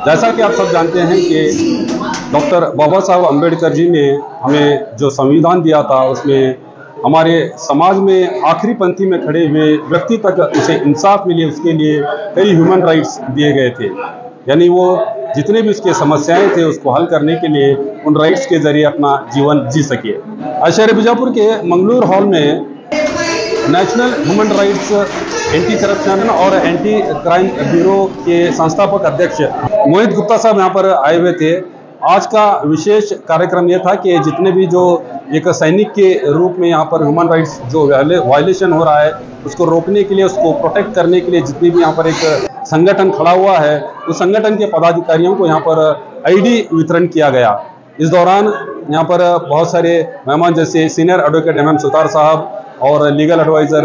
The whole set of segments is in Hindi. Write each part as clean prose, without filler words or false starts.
जैसा कि आप सब जानते हैं कि डॉक्टर बाबा साहब अम्बेडकर जी ने हमें जो संविधान दिया था, उसमें हमारे समाज में आखिरी पंक्ति में खड़े हुए व्यक्ति तक उसे इंसाफ मिले, उसके लिए कई ह्यूमन राइट्स दिए गए थे। यानी वो जितने भी उसके समस्याएं थे उसको हल करने के लिए उन राइट्स के जरिए अपना जीवन जी सके। आज शहर बीजापुर के मंगलूर हॉल में national human rights anti corruption और एंटी क्राइम ब्यूरो के संस्थापक अध्यक्ष मोहित गुप्ता साहब यहाँ पर आए हुए थे। आज का विशेष कार्यक्रम यह था कि जितने भी जो एक सैनिक के रूप में यहाँ पर ह्यूमन राइट्स जो वायलेशन हो रहा है उसको रोकने के लिए, उसको प्रोटेक्ट करने के लिए जितनी भी यहाँ पर एक संगठन खड़ा हुआ है, उस संगठन के पदाधिकारियों को यहाँ पर आईडी वितरण किया गया। इस दौरान यहाँ पर बहुत सारे मेहमान जैसे सीनियर एडवोकेट MM सुतार साहब और लीगल एडवाइज़र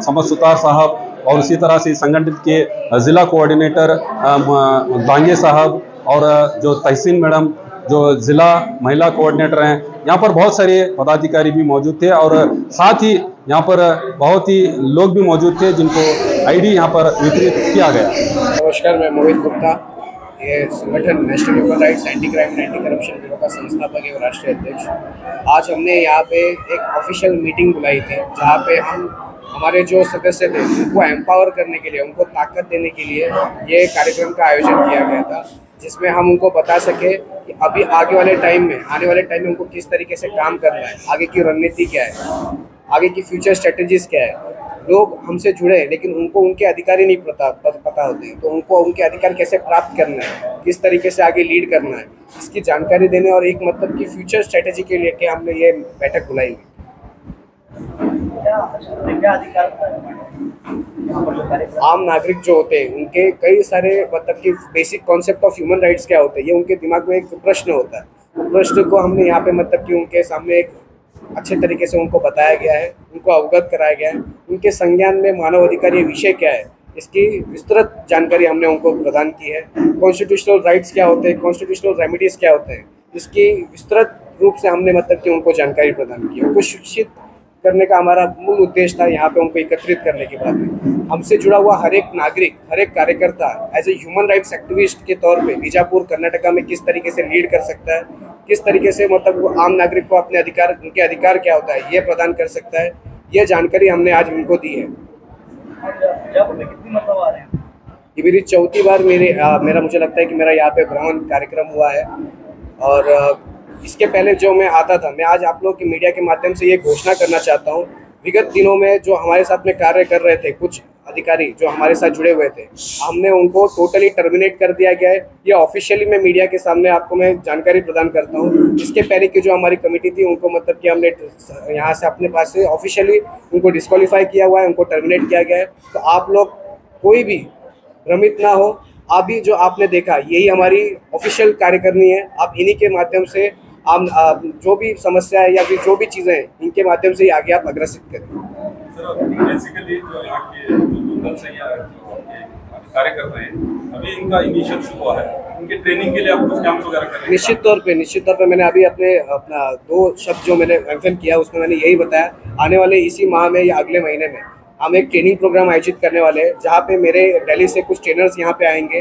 समझ सुतार साहब और उसी तरह से संगठन के ज़िला कोऑर्डिनेटर दांगे साहब और जो तहसीन मैडम जो ज़िला महिला कोऑर्डिनेटर हैं, यहाँ पर बहुत सारे पदाधिकारी भी मौजूद थे और साथ ही यहाँ पर बहुत ही लोग भी मौजूद थे जिनको आईडी यहाँ पर वितरित किया गया। नमस्कार, मैं मोहित गुप्ता, ये संगठन national human rights anti crime and anti corruption bureau का संस्थापक एवं राष्ट्रीय अध्यक्ष। आज हमने यहाँ पे एक ऑफिशियल मीटिंग बुलाई थी जहाँ पे हम हमारे जो सदस्य थे उनको एम्पावर करने के लिए, उनको ताकत देने के लिए ये कार्यक्रम का आयोजन किया गया था, जिसमें हम उनको बता सके कि अभी आने वाले टाइम में उनको किस तरीके से काम करना है, आगे की रणनीति क्या है, आगे की फ्यूचर स्ट्रेटजीज क्या है। लोग हमसे जुड़े लेकिन उनको उनके अधिकार ही नहीं पता होते हैं, तो उनको उनके अधिकार कैसे प्राप्त करना है, किस तरीके से आगे लीड करना है, इसकी जानकारी देने और एक मतलब की फ्यूचर स्ट्रेटजी के लिए हमने ये बैठक बुलाई हुई। आम नागरिक जो होते हैं उनके कई सारे मतलब कि basic concept of human rights क्या होते हैं, ये उनके दिमाग में एक प्रश्न होता है। वो प्रश्न को हमने यहाँ पे मतलब कि उनके सामने एक अच्छे तरीके से उनको बताया गया है, उनको अवगत कराया गया है। उनके संज्ञान में मानव अधिकार ये विषय क्या है, इसकी विस्तृत जानकारी हमने उनको प्रदान की है। कॉन्स्टिट्यूशनल राइट्स क्या होते हैं, कॉन्स्टिट्यूशनल रेमिडीज क्या होते हैं, इसकी विस्तृत रूप से हमने मतलब कि उनको जानकारी प्रदान की। उनको शिक्षित करने का हमारा मूल उद्देश्य था। यहाँ पे उनको एकत्रित करने के बाद में हमसे जुड़ा हुआ हर एक नागरिक, हर एक कार्यकर्ता as a human rights activist के तौर पे बीजापुर कर्नाटका में किस तरीके से लीड कर सकता है, किस तरीके से मतलब वो आम नागरिक को अपने अधिकार, उनके अधिकार क्या होता है ये प्रदान कर सकता है, ये जानकारी हमने आज उनको दी है। ये मेरी चौथी बार मेरा मुझे लगता है कि मेरा यहाँ पे भ्रमण कार्यक्रम हुआ है। और इसके पहले जो मैं आता था, मैं आज आप लोग की मीडिया के माध्यम से ये घोषणा करना चाहता हूँ, विगत दिनों में जो हमारे साथ में कार्य कर रहे थे कुछ अधिकारी जो हमारे साथ जुड़े हुए थे, हमने उनको टोटली टर्मिनेट कर दिया गया है। ये ऑफिशियली मैं मीडिया के सामने आपको मैं जानकारी प्रदान करता हूँ। इसके पहले की जो हमारी कमेटी थी उनको मतलब कि हमने यहाँ से अपने पास से ऑफिशियली उनको डिस्क्वालीफाई किया हुआ है, उनको टर्मिनेट किया गया है। तो आप लोग कोई भी भ्रमित ना हो, अभी जो आपने देखा यही हमारी ऑफिशियल कार्यकारिणी है। आप इन्हीं के माध्यम से आप जो भी समस्या है या फिर जो भी चीज़ें हैं इनके माध्यम से ही आगे आप अग्रसित करें। सर, बेसिकली जो यहाँ के दल से कार्य कर रहे हैं, अभी इनका इनिशियल शुरू हुआ है, उनके ट्रेनिंग के लिए आप कुछ कैंप वगैरह कर रहे हैं? निश्चित तौर पे मैंने अभी अपना 2 शब्द जो मैंने मेंशन किया उसमें मैंने यही बताया, आने वाले इसी माह में या अगले महीने में हम एक ट्रेनिंग प्रोग्राम आयोजित करने वाले हैं, जहाँ पे मेरे दिल्ली से कुछ ट्रेनर्स यहाँ पे आएंगे।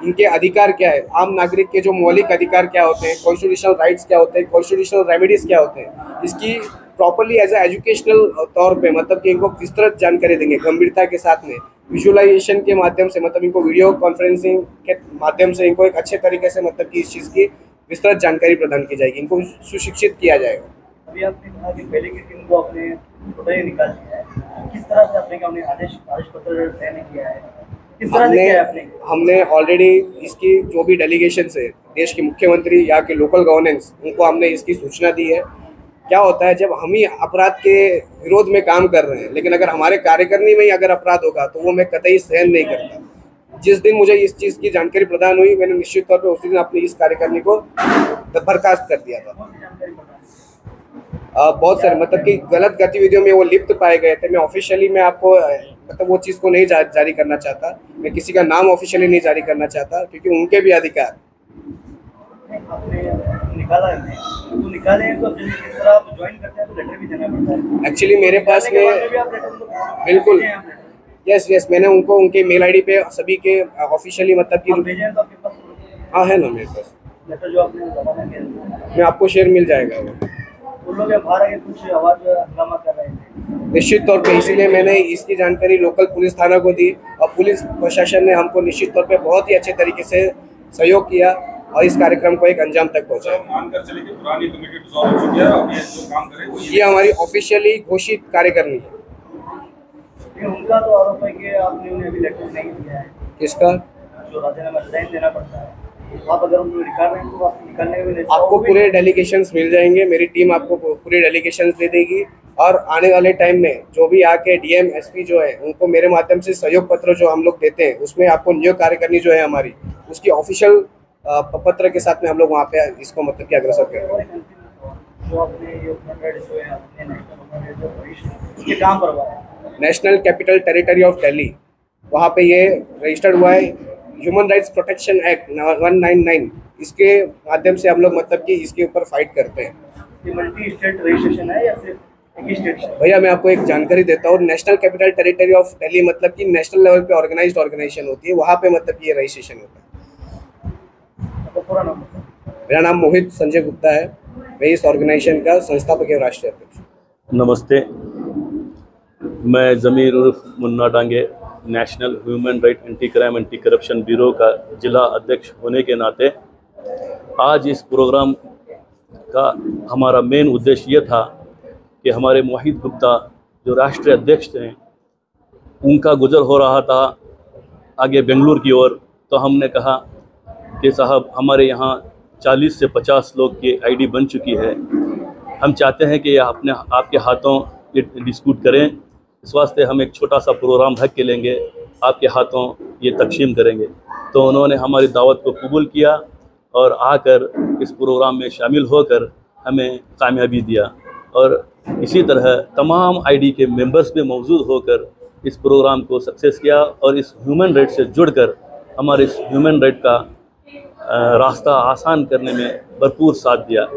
इनके अधिकार क्या है, आम नागरिक के जो मौलिक अधिकार क्या होते हैं, कॉन्स्टिट्यूशनल राइट्स क्या होते हैं, कॉन्स्टिट्यूशनल रेमेडीज क्या होते हैं, इसकी प्रॉपरली एज ए एजुकेशनल तौर पे मतलब कि इनको विस्तृत जानकारी देंगे, गंभीरता के साथ में विजुअलाइजेशन के माध्यम से, मतलब इनको वीडियो कॉन्फ्रेंसिंग के माध्यम से इनको एक अच्छे तरीके से मतलब कि इस चीज़ की विस्तृत जानकारी प्रदान की जाएगी, इनको सुशिक्षित किया जाएगा। अभी आपने कहा कि पहले की टीम को आपने टोटली निकाल दिया है, किस तरह से आपने आदेश पत्र तय किया है, किस तरह से किया है आपने? हमने ऑलरेडी इसकी जो भी डेलीगेशन है, देश के मुख्यमंत्री, यहाँ के लोकल गवर्नेंस, उनको हमने इसकी सूचना दी है। क्या होता है जब हम ही अपराध के विरोध में काम कर रहे हैं, लेकिन अगर हमारे कार्यकारिणी में ही अगर अपराध होगा तो वो मैं कतई सहन नहीं करता। जिस दिन मुझे इस चीज़ की जानकारी प्रदान हुई, मैंने निश्चित तौर पे उसी दिन अपनी इस कार्यकारिणी को बर्खास्त कर दिया था। बहुत सारे मतलब कि गलत गतिविधियों में वो लिप्त पाए गए थे। मैं ऑफिशियली मैं आपको मतलब वो चीज़ को नहीं जारी करना चाहता, मैं किसी का नाम ऑफिशियली नहीं जारी करना चाहता, क्योंकि उनके भी अधिकार एक्चुअली मेरे पास में बिल्कुल यस मैंने उनको उनके मेल आईडी पे सभी के ऑफिशियली मतलब कि हाँ है ना मेरे पास, लेटर जो आपने जमाना किया मैं आपको शेयर मिल जाएगा वो। उन लोग बाहर आके कुछ आवाज हंगामा कर रहे थे। निश्चित तौर पे इसीलिए मैंने इसकी जानकारी लोकल पुलिस थाना को दी और पुलिस प्रशासन ने हमको निश्चित तौर पे बहुत ही अच्छे तरीके से सहयोग किया और इस कार्यक्रम को एक अंजाम तक पहुंचाया। मानकर चले कि पुरानी कमेटी डिसॉल्व हो चुकी है, अब ये जो काम करे वो ये हमारी ऑफिशियली घोषित कार्यकारिणी है। लेकिन उनका तो आरोप है कि आपने उन्हें अभी लेटर नहीं दिया है, किसका? जो राजीनामा रिजाइन देना पड़ता है। आप अगर उनको निकाल रहे हैं तो आप निकालने में भी आपको पूरे डेलीगेशंस मिल जाएंगे, मेरी टीम आपको पूरे डेलीगेशंस दे देगी और आने वाले टाइम में जो भी आके डीएम एसपी जो है उनको मेरे माध्यम से सहयोग पत्र जो हम लोग देते हैं उसमें आपको नियोग कार्यकारिणी जो है हमारी उसकी ऑफिशियल पत्र के साथ में हम लोग वहाँ पे इसको मतलब कि अग्रसर करेंगे। जो आपने ये ह्यूमन राइट्स जो है अपने नेशनल ह्यूमन राइट्स जो भविष्य उसके काम पर हुआ है national capital territory of Delhi, वहाँ पे ये रजिस्टर्ड हुआ है ह्यूमन राइट्स प्रोटेक्शन एक्ट 199, इसके माध्यम से हम लोग मतलब कि इसके ऊपर फाइट करते हैं। ये मल्टी स्टेट रजिस्ट्रेशन है या सिर्फ एक ही स्टेट से? भैया मैं आपको एक जानकारी देता हूँ, national capital territory of Delhi मतलब कि नेशनल लेवल पे ऑर्गेनाइज्ड ऑर्गेनाइजेशन होती है, वहाँ पे मतलब कि ये रजिस्ट्रेशन होता है। आपका पूरा नाम बताओ। मेरा नाम मोहित संजय गुप्ता है, मैं इस ऑर्गेनाइजेशन का संस्थापक एवं राष्ट्रीय अध्यक्ष। नमस्ते, मैं ज़मीर उर्फ Munna Dange national human right anti crime anti corruption bureau का जिला अध्यक्ष होने के नाते आज इस प्रोग्राम का हमारा मेन उद्देश्य ये था कि हमारे मोहित गुप्ता जो राष्ट्रीय अध्यक्ष थे उनका गुजर हो रहा था आगे बेंगलुरु की ओर, तो हमने कहा कि साहब हमारे यहाँ 40 से 50 लोग की आईडी बन चुकी है, हम चाहते हैं कि अपने आपके हाथों ये डिस्प्यूट करें, इस वास्ते हम एक छोटा सा प्रोग्राम रख के लेंगे, आपके हाथों ये तकसीम करेंगे। तो उन्होंने हमारी दावत को कबूल किया और आकर इस प्रोग्राम में शामिल होकर हमें कामयाबी दिया और इसी तरह तमाम आईडी के मेंबर्स भी मौजूद होकर इस प्रोग्राम को सक्सेस किया और इस ह्यूमन राइट से जुड़कर हमारे इस ह्यूमन राइट का रास्ता आसान करने में भरपूर साथ दिया।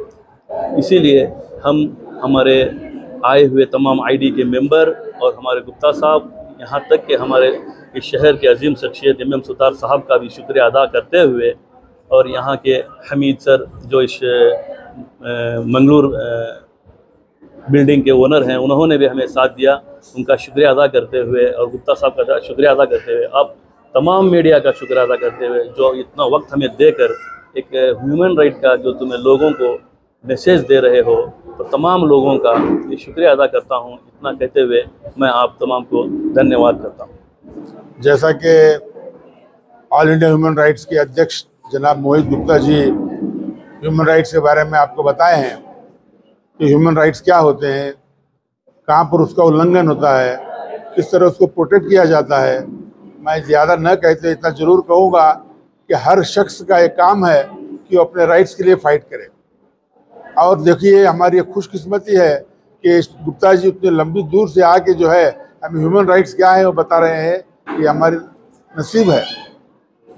इसीलिए हम हमारे आए हुए तमाम आईडी के मेंबर और हमारे गुप्ता साहब यहाँ तक कि हमारे इस शहर के अजीम शख्सियत MM सुतार साहब का भी शुक्रिया अदा करते हुए और यहाँ के हमीद सर जो इस मंगलूर बिल्डिंग के ओनर हैं उन्होंने भी हमें साथ दिया, उनका शुक्रिया अदा करते हुए और गुप्ता साहब का शुक्रिया अदा करते हुए अब तमाम मीडिया का शुक्रिया अदा करते हुए जो इतना वक्त हमें देकर एक ह्यूमन राइट का जो तुम्हें लोगों को मैसेज दे रहे हो तो तमाम लोगों का ये शुक्रिया अदा करता हूँ। इतना कहते हुए मैं आप तमाम को धन्यवाद करता हूँ। जैसा कि ऑल इंडिया ह्यूमन राइट्स के अध्यक्ष जनाब मोहित गुप्ता जी ह्यूमन राइट्स के बारे में आपको बताए हैं कि ह्यूमन राइट्स क्या होते हैं, कहाँ पर उसका उल्लंघन होता है, किस तरह उसको प्रोटेक्ट किया जाता है। मैं ज़्यादा न कहते इतना ज़रूर कहूँगा कि हर शख्स का एक काम है कि वो अपने राइट्स के लिए फ़ाइट करे। और देखिए हमारी खुशकिस्मती है कि गुप्ता जी उतने लंबी दूर से आके जो है हमें ह्यूमन राइट्स क्या है वो बता रहे हैं, ये हमारी नसीब है।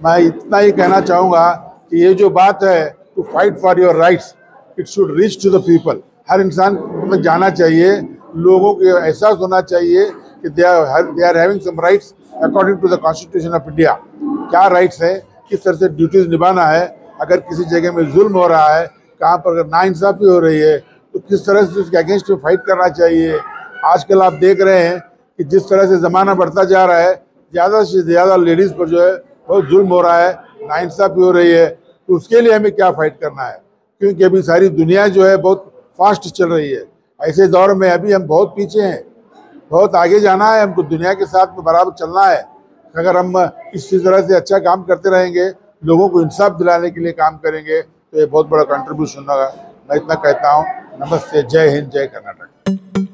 मैं इतना ही कहना चाहूँगा कि ये जो बात है to fight for your rights it should reach to the people, हर इंसान को जाना चाहिए, लोगों को एहसास होना चाहिए कि they are having some rights according to the constitution of India. क्या राइट्स है, किस तरह से ड्यूटीज़ निभाना है, अगर किसी जगह में जुल्म हो रहा है, कहाँ पर अगर नाइंसाफ़ी हो रही है तो किस तरह से उसके अगेंस्ट में फाइट करना चाहिए। आजकल आप देख रहे हैं कि जिस तरह से ज़माना बढ़ता जा रहा है ज़्यादा से ज़्यादा लेडीज़ पर जो है बहुत जुल्म हो रहा है, नाइंसाफ़ी हो रही है, तो उसके लिए हमें क्या फ़ाइट करना है, क्योंकि अभी सारी दुनिया जो है बहुत फास्ट चल रही है। ऐसे दौर में अभी हम बहुत पीछे हैं, बहुत आगे जाना है, हमको दुनिया के साथ में बराबर चलना है। अगर हम इसी तरह से अच्छा काम करते रहेंगे, लोगों को इंसाफ दिलाने के लिए काम करेंगे तो ये बहुत बड़ा कंट्रीब्यूशन होगा। मैं इतना कहता हूँ। नमस्ते, जय हिंद, जय कर्नाटक।